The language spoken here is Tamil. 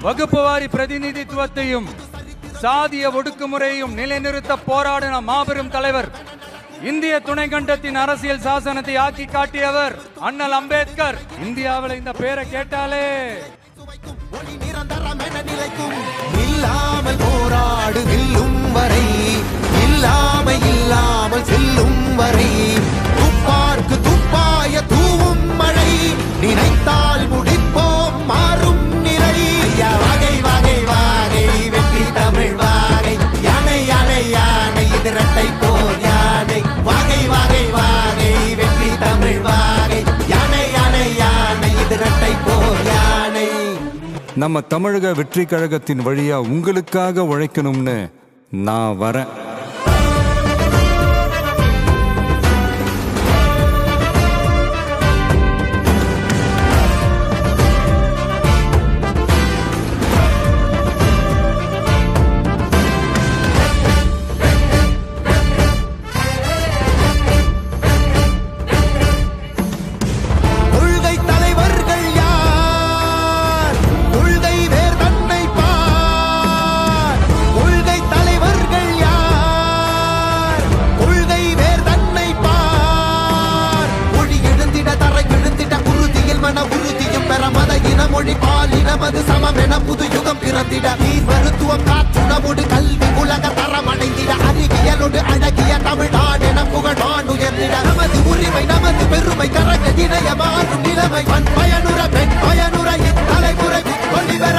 வகுப்புவாரி பிரதிநிதித்துவத்தையும் சாதிய ஒடுக்குமுறையையும் நிலைநிறுத்த போராடின மாபெரும் தலைவர், இந்திய துணைக்கண்டத்தின் அரசியல் சாசனத்தை ஆக்கி காட்டியவர் அண்ணல் அம்பேத்கர். இந்தியாவில் இந்த பேரை கேட்டாலே இல்லாமல் போராடு வெல்லும் வரை, இல்லாமல் செல்லும் வரை, துப்பார்க்கு துப்பாய தூவும் மழை, நினைத்தால் முடிப்போம் மாறும் நிலை. வகை வகை வாகை வெற்றி தமிழ் வாகை, யானை யானை யானை இது இரட்டை போர் யானை. வகை வகை வாகை வெற்றி தமிழ் வாகை, யானை யானை யானை இது இரட்டை போர் யானை. நம்ம தமிழக வெற்றி கழகத்தின் வழியா உங்களுக்காக உழைக்கணும்னு நான் வரேன். மொழி பாலினமது சமம் என புது யுகம் பிறந்திட, நீர் மருத்துவம் காற்றுணவோடு கல்வி உலக தரம் அடைந்திட, அறிவியலோடு அழகிய தமிழ்நாடு என புகழான் உயர்ந்திட, நமது உரிமை நமது பெருமை கரக இணைய மாறும் நிலைமை, பண் பயனுற பெண் பயனுற இத்தலைமுறை கொள்ளிவர